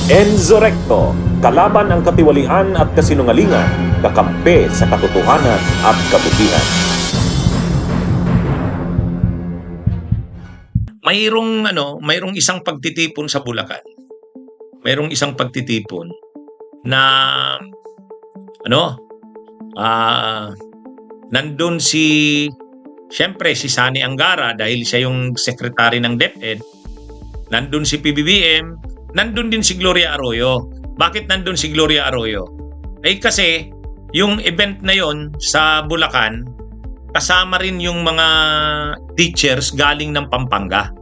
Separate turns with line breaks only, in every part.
Enzo Recto, kalaban ang katiwalian at kasinungalingan, kakampi sa katotohanan at kabutihan.
Mayroong isang pagtitipon sa Bulacan. Mayroong isang pagtitipon na nandun siyempre si Sani Angara dahil siya yung secretary ng DepEd. Nandun si PBBM, nandun din si Gloria Arroyo. Bakit nandun si Gloria Arroyo? Kasi yung event na yon sa Bulacan, kasama rin yung mga teachers galing ng Pampanga.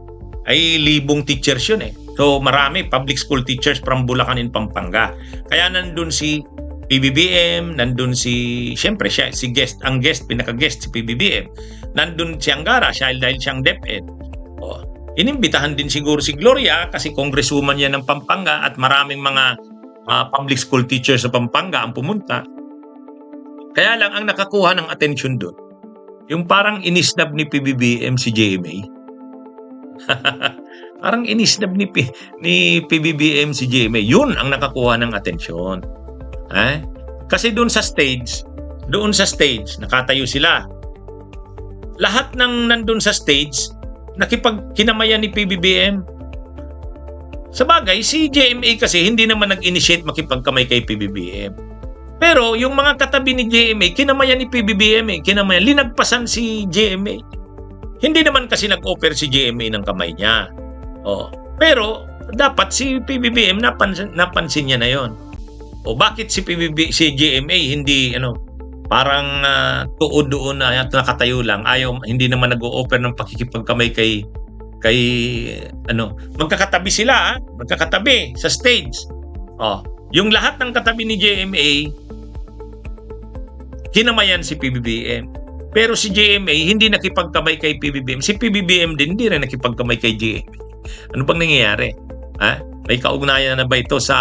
Ay libong teachers yun eh. So marami public school teachers from Bulacan in Pampanga. Kaya nandun si PBBM, nandun siyempre siya, pinaka-guest si PBBM. Nandun si Angara, dahil siyang DepEd. Inimbitahan din siguro si Gloria kasi congresswoman yan ng Pampanga at maraming mga public school teachers sa Pampanga ang pumunta. Kaya lang ang nakakuha ng atensyon doon, yung parang inisnab ni PBBM si GMA. Parang inisnab ni PBBM si GMA. Yun ang nakakuha ng atensyon. Kasi doon sa stage, nakatayo sila. Lahat ng nandun sa stage, kinamayan ni PBBM. Sa bagay, si GMA kasi hindi naman nag-initiate makipagkamay kay PBBM. Pero yung mga katabi ni GMA, kinamayan ni PBBM linagpasan si GMA. Hindi naman kasi nag-offer si GMA ng kamay niya. Pero dapat si PBBM napansin niya na yon. Bakit si GMA hindi parang tuod doon na nakatayo lang, hindi naman nag-o-offer ng pakikipagkamay kay magkakatabi sila, magkakatabi sa stage. Yung lahat ng katabi ni GMA kinamayan si PBBM. Pero si GMA hindi nakipagkamay kay PBBM. Si PBBM din hindi rin nakipagkamay kay GMA. Ano bang nangyayari? May kaugnayan na ba ito sa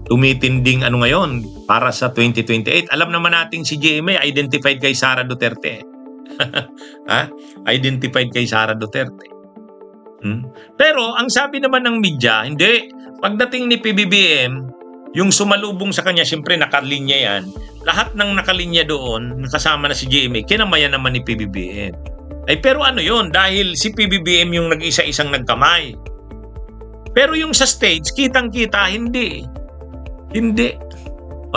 tumitinding ngayon para sa 2028? Alam naman natin si GMA identified kay Sara Duterte. Identified kay Sara Duterte. Pero ang sabi naman ng media, hindi. Pagdating ni PBBM, yung sumalubong sa kanya, siyempre nakalinya yan. Lahat ng nakalinya doon, nakasama na si GMA, kinamayan naman ni PBBM. Pero yun? Dahil si PBBM yung nag-isa-isang nagkamay. Pero yung sa stage, kitang-kita, hindi.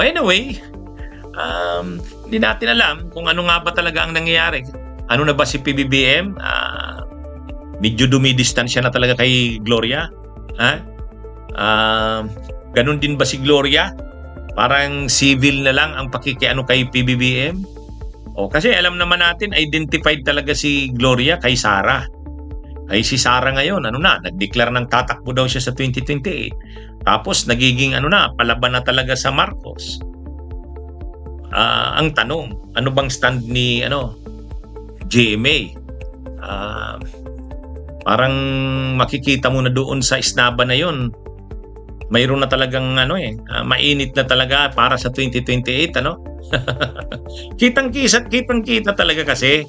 Anyway, hindi natin alam kung ano nga ba talaga ang nangyayari. Ano na ba si PBBM? Medyo dumidistansya na talaga kay Gloria? Ganun din ba si Gloria? Parang civil na lang ang pakikiano kay PBBM? Kasi alam naman natin, identified talaga si Gloria kay Sara. Si Sara ngayon, nag-declare ng tatakbo daw siya sa 2028. Tapos nagiging palaban na talaga sa Marcos. Ang tanong, ano bang stand ni GMA? Parang makikita mo na doon sa isnaba na yon, mayroon na talagang mainit na talaga para sa 2028 kitang-kita talaga kasi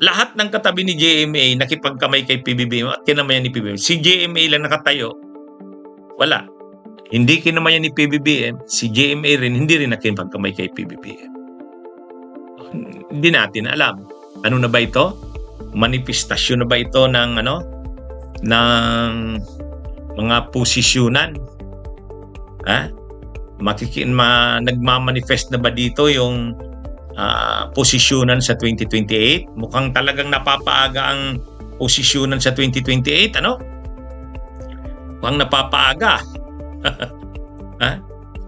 lahat ng katabi ni GMA nakipagkamay kay PBBM at kinamayan ni PBBM. Si GMA lang nakatayo. Wala. Hindi kinamayan ni PBBM. Si GMA rin, hindi rin nakipagkamay kay PBBM. Hindi natin alam. Ano na ba ito? Manifestasyon na ba ito ng ng mga posisyonan? Nagmamanifest na ba dito yung posisyonan sa 2028? Mukhang talagang napapaaga ang posisyonan sa 2028, Mukhang napapaaga.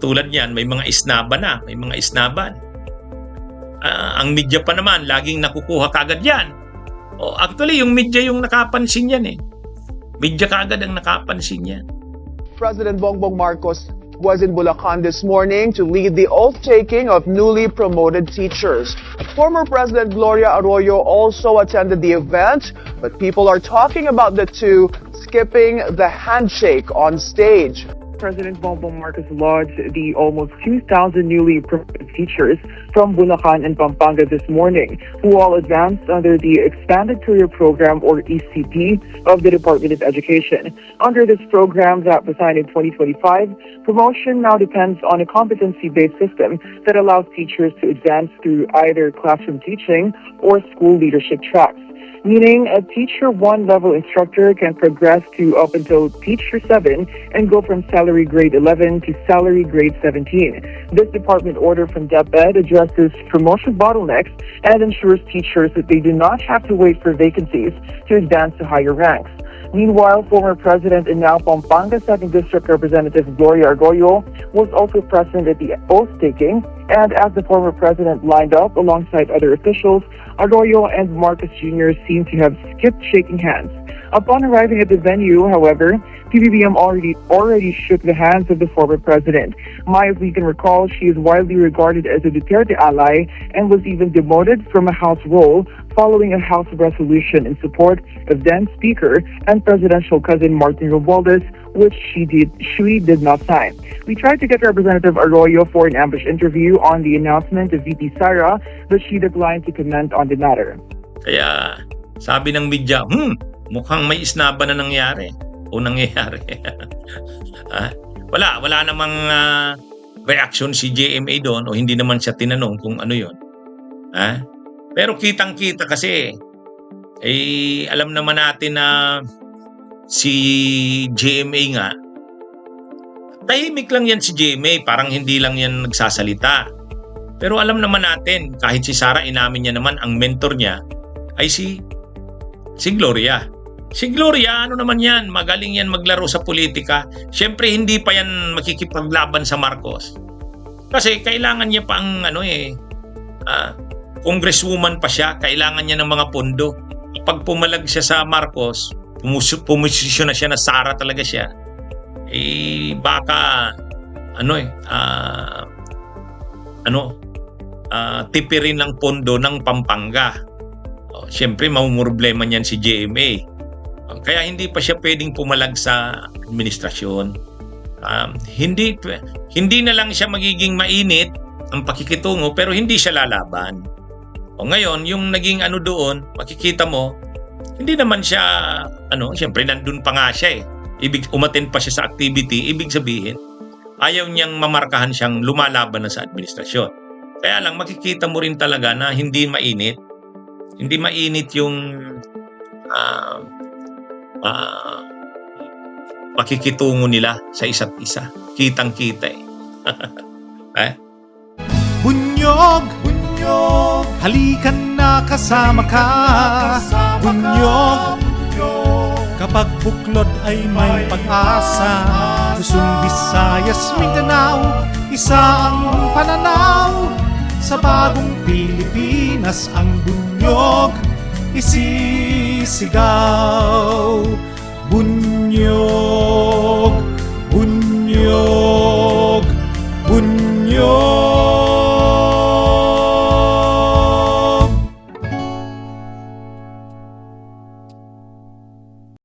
Tulad niyan, may mga isnaban. Ang media pa naman, laging nakukuha kagad yan. Actually, yung media yung nakapansin yan Media kagad ang nakapansin yan.
President Bongbong Marcos was in Bulacan this morning to lead the oath-taking of newly promoted teachers. Former President Gloria Arroyo also attended the event, but people are talking about the two skipping the handshake on stage. President Bongbong Marcos lodged the almost 2,000 newly promoted teachers from Bulacan and Pampanga this morning, who all advanced under the Expanded Career Program, or ECP, of the Department of Education. Under this program that was signed in 2025, promotion now depends on a competency-based system that allows teachers to advance through either classroom teaching or school leadership tracks, meaning a Teacher 1 level instructor can progress to up until Teacher 7 and go from salary grade 11 to salary grade 17. This department order from DepEd addresses promotion bottlenecks and ensures teachers that they do not have to wait for vacancies to advance to higher ranks. Meanwhile, former President and now Pampanga 2nd District Representative Gloria Arroyo was also present at the oath-taking, and as the former president lined up alongside other officials, Arroyo and Marcos Jr. seemed to have skipped shaking hands. Upon arriving at the venue, however, PBBM already shook the hands of the former president. As we can recall, she is widely regarded as a Duterte ally and was even demoted from a House role following a House resolution in support of then Speaker and presidential cousin Martin Romualdez, which she did not sign. We tried to get Representative Arroyo for an ambush interview on the announcement of VP Sara, but she declined to comment on the matter.
Kaya sabi ng media, mukhang may isnaba na nangyari o nangyayari. Wala namang reaction si GMA doon o hindi naman siya tinanong kung ano yun. Pero kitang-kita kasi, alam naman natin na si GMA nga, tahimik lang yan si GMA, parang hindi lang yan nagsasalita. Pero alam naman natin, kahit si Sara, inamin niya naman, ang mentor niya ay si Gloria. Si Gloria, ano naman yan, magaling yan maglaro sa politika. Siyempre, hindi pa yan makikipaglaban sa Marcos. Kasi kailangan niya pa ang congresswoman pa siya, kailangan niya ng mga pondo. Pag pumalag siya sa Marcos, pumusisyon na siya na Sara talaga siya. Baka tipirin ng pondo ng Pampanga. Siyempre, mamumroblema niyan si GMA. Kaya hindi pa siya pwedeng pumalag sa administrasyon. Hindi na lang siya magiging mainit ang pakikitungo, pero hindi siya lalaban. Ngayon, yung naging doon, makikita mo, hindi naman siya, siyempre nandun pa nga siya umattend pa siya sa activity, ibig sabihin, ayaw niyang mamarkahan siyang lumalaban na sa administrasyon. Kaya lang, makikita mo rin talaga na hindi mainit. Hindi mainit yung pakikitungo nila sa isa't isa. Kitang-kita
Bunyog, halikan na kasama ka. Bunyog, kapag buklod ay may pag-asa. Luzon, Visayas, Mindanao, isa ang pananaw. Sa bagong Pilipinas ang bunyog isisigaw.